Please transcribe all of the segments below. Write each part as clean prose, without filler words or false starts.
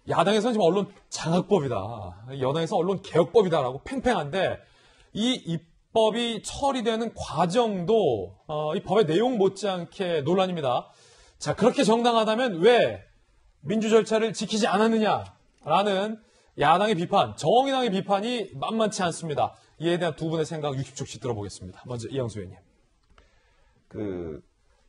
야당에서는 지금 언론 장악법이다, 여당에서 언론 개혁법이다라고 팽팽한데 이 입법이 처리되는 과정도 이 법의 내용 못지않게 논란입니다. 자, 그렇게 정당하다면 왜 민주 절차를 지키지 않았느냐라는 야당의 비판, 정의당의 비판이 만만치 않습니다. 이에 대한 두 분의 생각 60초씩 들어보겠습니다. 먼저 이영수 의원님.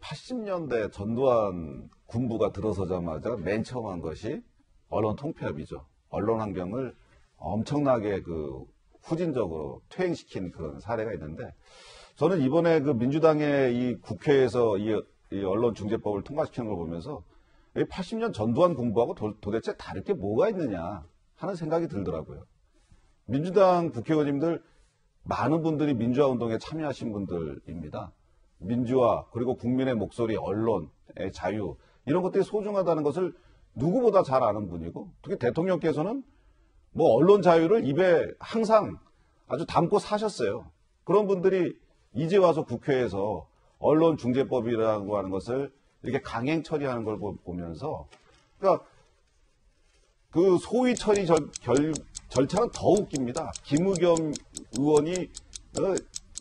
80년대 전두환 군부가 들어서자마자 맨 처음 한 것이 언론 통폐합이죠. 언론 환경을 엄청나게 후진적으로 퇴행시킨 그런 사례가 있는데, 저는 이번에 민주당의 이 국회에서 이 언론중재법을 통과시키는 걸 보면서 80년 전두환 군부하고 도대체 다를 게 뭐가 있느냐 하는 생각이 들더라고요. 민주당 국회의원님들 많은 분들이 민주화 운동에 참여하신 분들입니다. 민주화, 그리고 국민의 목소리, 언론의 자유, 이런 것들이 소중하다는 것을 누구보다 잘 아는 분이고, 특히 대통령께서는 언론 자유를 입에 항상 아주 담고 사셨어요. 그런 분들이 이제 와서 국회에서 언론중재법이라고 하는 것을 이렇게 강행 처리하는 걸 보면서, 그러니까 그 소위 처리 절차는 더 웃깁니다. 김의겸 의원이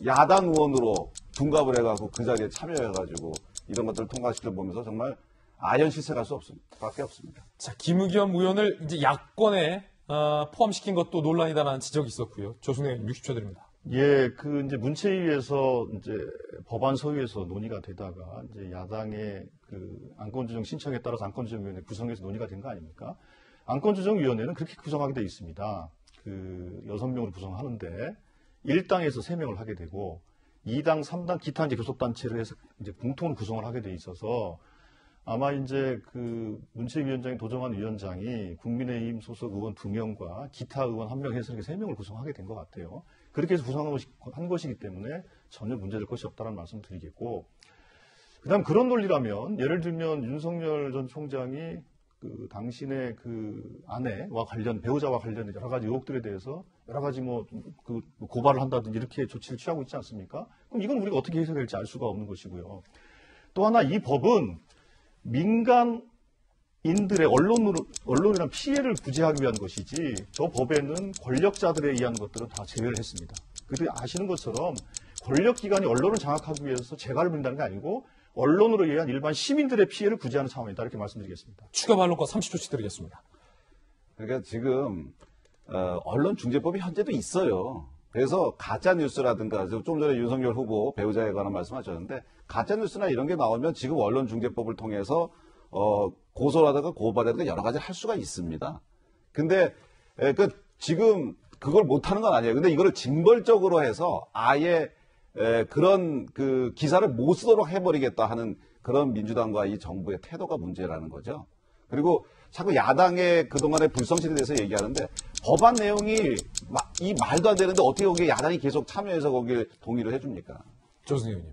야당 의원으로 둔갑을 해가지고 그 자리에 참여해가지고 이런 것들을 통과시키를 보면서 정말 아연실색할 수밖에 없습니다. 자, 김의겸 의원을 이제 야권에 포함시킨 것도 논란이다라는 지적이 있었고요. 조승래 의원 60초 드립니다. 예, 이제 문체위에서 이제 법안 소위에서 논의가 되다가 이제 야당의 안건조정 신청에 따라서 안건조정위원회 구성해서 논의가 된 거 아닙니까? 안건조정위원회는 그렇게 구성하게 돼 있습니다. 6명으로 구성하는데 1당에서 3명을 하게 되고 2당, 3당 기타 이제 교섭단체를 해서 이제 공통으로 구성을 하게 돼 있어서 아마 이제 문체위원장인 도정환 위원장이 국민의힘 소속 의원 2명과 기타 의원 1명 해서 이렇게 3명을 구성하게 된 것 같아요. 그렇게 해서 구성한 것이기 때문에 전혀 문제될 것이 없다는 말씀 드리겠고, 그다음 그런 논리라면 예를 들면 윤석열 전 총장이 당신의 아내와 배우자와 관련 여러 가지 의혹들에 대해서 여러 가지 고발을 한다든지 이렇게 조치를 취하고 있지 않습니까? 그럼 이건 우리가 어떻게 해석될지 알 수가 없는 것이고요. 또 하나 이 법은 민간인들의 언론이란 피해를 구제하기 위한 것이지, 저 법에는 권력자들에 의한 것들은 다 제외를 했습니다. 그래도 아시는 것처럼 권력기관이 언론을 장악하기 위해서 재갈을 부린다는 게 아니고 언론으로 의한 일반 시민들의 피해를 구제하는 차원이다, 이렇게 말씀드리겠습니다. 추가 반론과 30초씩 드리겠습니다. 그러니까 지금 언론중재법이 현재도 있어요. 그래서 가짜뉴스라든가, 좀 전에 윤석열 후보 배우자에 관한 말씀하셨는데, 가짜뉴스나 이런 게 나오면 지금 언론중재법을 통해서 고소라든가 고발하든가 여러 가지를 할 수가 있습니다. 근데 지금 그걸 못하는 건 아니에요. 근데 이거를 징벌적으로 해서 아예 그런 기사를 못 쓰도록 해버리겠다 하는 그런 민주당과 이 정부의 태도가 문제라는 거죠. 그리고 자꾸 야당의 그동안의 불성실에 대해서 얘기하는데, 법안 내용이 이 말도 안 되는데 어떻게 거기에 야당이 계속 참여해서 거기에 동의를 해줍니까? 조승래 의원님.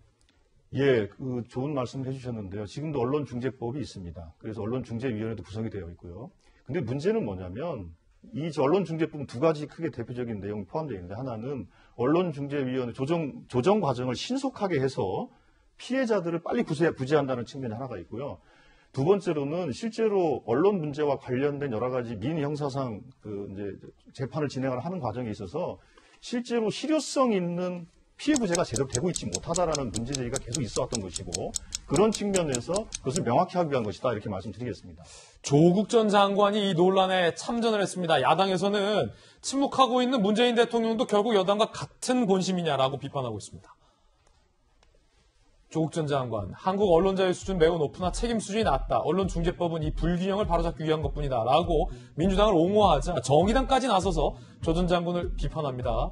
예, 좋은 말씀을 해주셨는데요. 지금도 언론중재법이 있습니다. 그래서 언론중재위원회도 구성이 되어 있고요. 근데 문제는 뭐냐면, 이 언론중재법은 두 가지 크게 대표적인 내용이 포함되어 있는데, 하나는 언론중재위원회 조정 과정을 신속하게 해서 피해자들을 빨리 구제한다는 측면이 하나가 있고요. 두 번째로는 실제로 언론 문제와 관련된 여러 가지 민형사상 이제 재판을 진행을 하는 과정에 있어서 실제로 실효성 있는 피해 구제가 제대로 되고 있지 못하다라는 문제 제기가 계속 있어왔던 것이고, 그런 측면에서 그것을 명확히 하기 위한 것이다, 이렇게 말씀드리겠습니다. 조국 전 장관이 이 논란에 참전을 했습니다. 야당에서는 침묵하고 있는 문재인 대통령도 결국 여당과 같은 본심이냐라고 비판하고 있습니다. 조국 전 장관, 한국 언론자유 수준 매우 높으나 책임 수준이 낮다. 언론중재법은 이 불균형을 바로잡기 위한 것뿐이다. 라고 민주당을 옹호하자 정의당까지 나서서 조 전 장관을 비판합니다.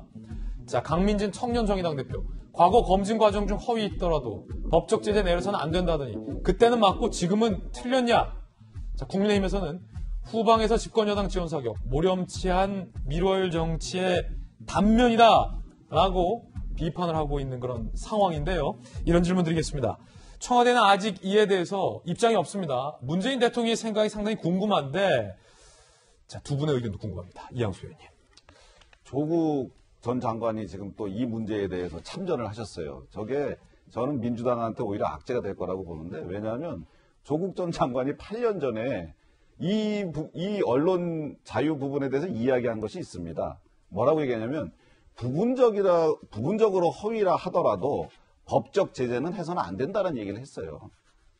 자, 강민진 청년정의당 대표. 과거 검증 과정 중 허위 있더라도 법적 제재 내려서는 안 된다더니 그때는 맞고 지금은 틀렸냐? 자, 국민의힘에서는 후방에서 집권여당 지원 사격, 모렴치한 밀월 정치의 단면이다. 라고 비판을 하고 있는 그런 상황인데요. 이런 질문 드리겠습니다. 청와대는 아직 이에 대해서 입장이 없습니다. 문재인 대통령의 생각이 상당히 궁금한데, 자, 두 분의 의견도 궁금합니다. 이양수 의원님. 조국 전 장관이 지금 또 이 문제에 대해서 참전을 하셨어요. 저게 저는 민주당한테 오히려 악재가 될 거라고 보는데, 왜냐하면 조국 전 장관이 8년 전에 이 언론 자유 부분에 대해서 이야기한 것이 있습니다. 뭐라고 얘기하냐면 부분적으로 허위라 하더라도 법적 제재는 해서는 안 된다는 얘기를 했어요.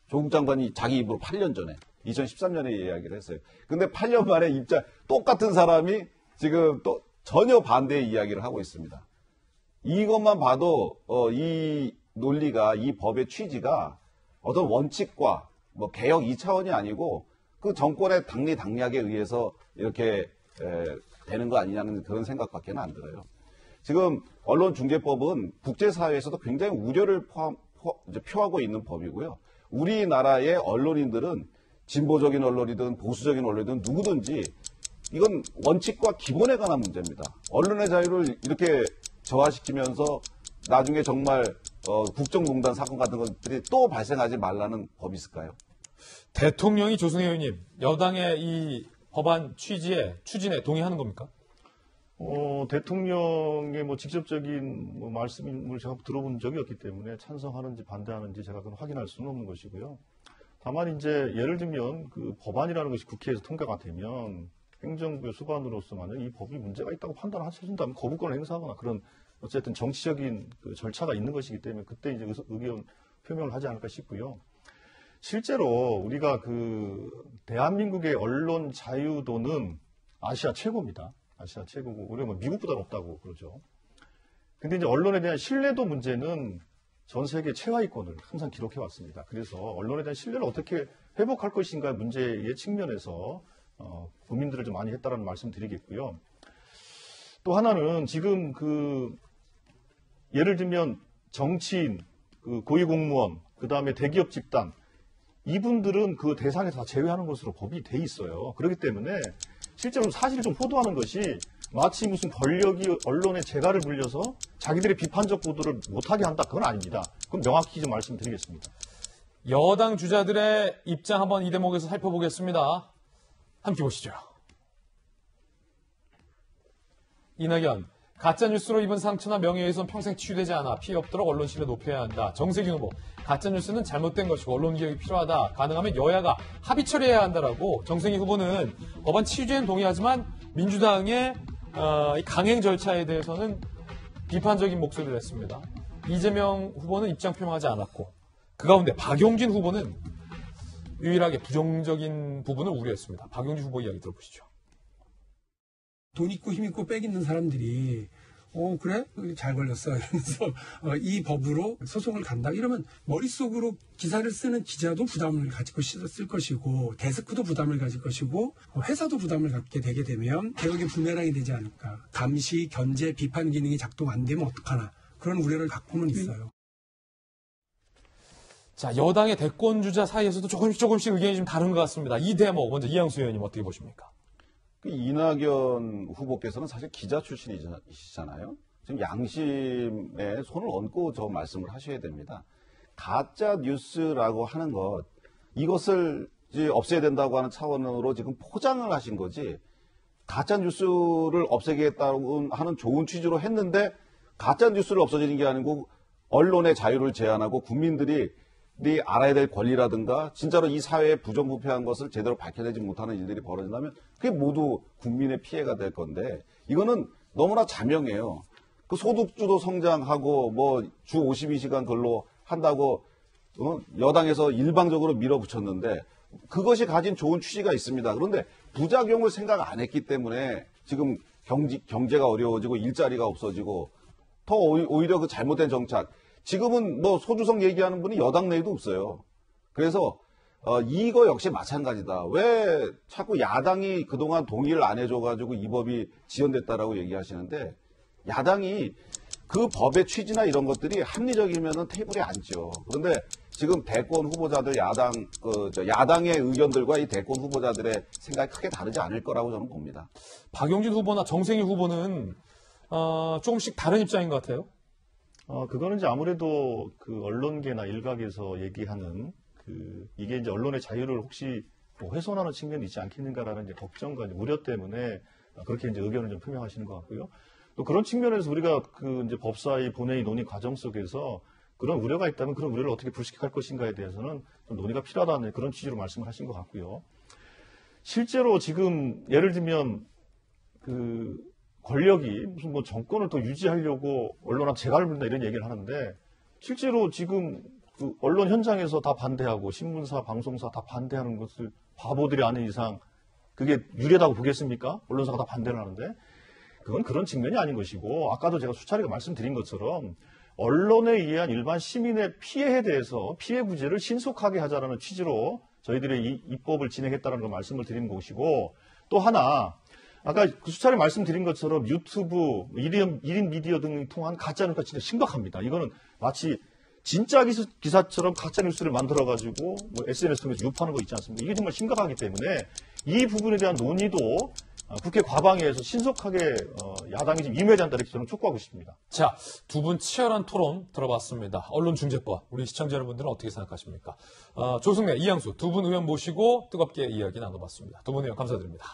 조국 장관이 자기 입으로 8년 전에 2013년에 이야기를 했어요. 근데 8년 만에 똑같은 사람이 지금 또 전혀 반대의 이야기를 하고 있습니다. 이것만 봐도 이 논리가, 이 법의 취지가 어떤 원칙과 뭐 개혁 2차원이 아니고 그 정권의 당리당략에 의해서 이렇게 되는 거 아니냐는 그런 생각밖에 안 들어요. 지금 언론중재법은 국제사회에서도 굉장히 우려를 표하고 있는 법이고요. 우리나라의 언론인들은 진보적인 언론이든 보수적인 언론이든 누구든지 이건 원칙과 기본에 관한 문제입니다. 언론의 자유를 이렇게 저하시키면서 나중에 정말 국정농단 사건 같은 것들이 또 발생하지 말라는 법이 있을까요? 대통령이 조승혜 의원님, 여당의 이 법안 추진에 동의하는 겁니까? 대통령의 뭐 직접적인 말씀을 제가 들어본 적이 없기 때문에 찬성하는지 반대하는지 제가 그건 확인할 수는 없는 것이고요. 다만 이제 예를 들면 그 법안이라는 것이 국회에서 통과가 되면 행정부의 수반으로서 만약 이 법이 문제가 있다고 판단하신다면 거부권을 행사하거나 그런 어쨌든 정치적인 그 절차가 있는 것이기 때문에 그때 이제 의견 표명을 하지 않을까 싶고요. 실제로 우리가 그 대한민국의 언론 자유도는 아시아 최고입니다. 아시아 최고고 우리가 뭐 미국보다 높다고 그러죠. 근데 이제 언론에 대한 신뢰도 문제는 전 세계 최하위권을 항상 기록해 왔습니다. 그래서 언론에 대한 신뢰를 어떻게 회복할 것인가 문제의 측면에서 고민들을 좀 많이 했다라는 말씀 드리겠고요. 또 하나는 지금 그 예를 들면 정치인, 그 고위공무원, 그 다음에 대기업 집단 이분들은 그 대상에서 다 제외하는 것으로 법이 돼 있어요. 그렇기 때문에 실제로 사실을 좀 호도하는 것이 마치 무슨 권력이 언론의 재갈을 불려서 자기들의 비판적 보도를 못하게 한다. 그건 아닙니다. 그건 명확히 좀 말씀드리겠습니다. 여당 주자들의 입장 한번 이 대목에서 살펴보겠습니다. 함께 보시죠. 이낙연, 가짜뉴스로 입은 상처나 명예훼손 평생 치유되지 않아 피해 없도록 언론 신뢰 높여야 한다. 정세균 후보, 가짜뉴스는 잘못된 것이고 언론 개혁이 필요하다. 가능하면 여야가 합의 처리해야 한다라고. 정세균 후보는 법안 취지에는 동의하지만 민주당의 강행 절차에 대해서는 비판적인 목소리를 냈습니다. 이재명 후보는 입장 표명하지 않았고 그 가운데 박용진 후보는 유일하게 부정적인 부분을 우려했습니다. 박용진 후보 이야기 들어보시죠. 돈 있고 힘 있고 빽 있는 사람들이 그래? 잘 걸렸어. 이러면서 이 법으로 소송을 간다. 이러면 머릿속으로 기사를 쓰는 기자도 부담을 가지고 쓸 것이고 데스크도 부담을 가질 것이고 회사도 부담을 갖게 되게 되면 개혁의 부메랑이 되지 않을까. 감시, 견제, 비판 기능이 작동 안 되면 어떡하나. 그런 우려를 갖고는 있어요. 자, 여당의 대권주자 사이에서도 조금씩 의견이 좀 다른 것 같습니다. 이 대목 먼저 이양수 의원님 어떻게 보십니까? 이낙연 후보께서는 사실 기자 출신이시잖아요. 지금 양심에 손을 얹고 저 말씀을 하셔야 됩니다. 가짜 뉴스라고 하는 것, 이것을 이제 없애야 된다고 하는 차원으로 지금 포장을 하신 거지, 가짜 뉴스를 없애겠다고 하는 좋은 취지로 했는데 가짜 뉴스를 없어지는 게 아니고 언론의 자유를 제한하고 국민들이 알아야 될 권리라든가 진짜로 이 사회에 부정부패한 것을 제대로 밝혀내지 못하는 일들이 벌어진다면 그게 모두 국민의 피해가 될 건데, 이거는 너무나 자명해요. 그 소득주도 성장하고 뭐 주 52시간 근로 한다고 여당에서 일방적으로 밀어붙였는데 그것이 가진 좋은 취지가 있습니다. 그런데 부작용을 생각 안 했기 때문에 지금 경제가 어려워지고 일자리가 없어지고 더 오히려 그 잘못된 정착, 지금은 뭐 소주성 얘기하는 분이 여당 내에도 없어요. 그래서 이거 역시 마찬가지다. 왜 자꾸 야당이 그동안 동의를 안 해줘가지고 이 법이 지연됐다라고 얘기하시는데, 야당이 그 법의 취지나 이런 것들이 합리적이면은 테이블에 앉죠. 그런데 지금 대권 후보자들 야당의 의견들과 이 대권 후보자들의 생각이 크게 다르지 않을 거라고 저는 봅니다. 박용진 후보나 정세균 후보는 조금씩 다른 입장인 것 같아요. 그거는 이제 아무래도 그 언론계나 일각에서 얘기하는 이게 이제 언론의 자유를 혹시 훼손하는 측면이 있지 않겠는가라는 이제 걱정과 이제 우려 때문에 그렇게 이제 의견을 좀 표명하시는 것 같고요. 또 그런 측면에서 우리가 그 이제 법사위 본회의 논의 과정 속에서 그런 우려가 있다면 그런 우려를 어떻게 불식할 것인가에 대해서는 좀 논의가 필요하다는 그런 취지로 말씀을 하신 것 같고요. 실제로 지금 예를 들면 그 권력이 무슨 뭐 정권을 더 유지하려고 언론한테 재갈을 부린다 이런 얘기를 하는데 실제로 지금 그 언론 현장에서 다 반대하고 신문사, 방송사 다 반대하는 것을 바보들이 아닌 이상 그게 유리하다고 보겠습니까? 언론사가 다 반대를 하는데 그건 그런 측면이 아닌 것이고 아까도 제가 수차례 말씀드린 것처럼 언론에 의한 일반 시민의 피해에 대해서 피해 구제를 신속하게 하자라는 취지로 저희들의 이 입법을 진행했다는 걸 말씀을 드리는 것이고 또 하나 아까 그 수차례 말씀드린 것처럼 유튜브, 1인 미디어 등을 통한 가짜뉴스가 진짜 심각합니다. 이거는 마치 진짜 기사처럼 가짜뉴스를 만들어가지고 뭐 SNS 통해서 유포하는 거 있지 않습니까? 이게 정말 심각하기 때문에 이 부분에 대한 논의도 국회 과방위에서 신속하게 야당이 좀 임해야 된다 이렇게 저는 촉구하고 싶습니다. 자, 두 분 치열한 토론 들어봤습니다. 언론중재법, 우리 시청자 여러분들은 어떻게 생각하십니까? 조승래, 이양수 두 분 의원 모시고 뜨겁게 이야기 나눠봤습니다. 두 분 의원 감사드립니다.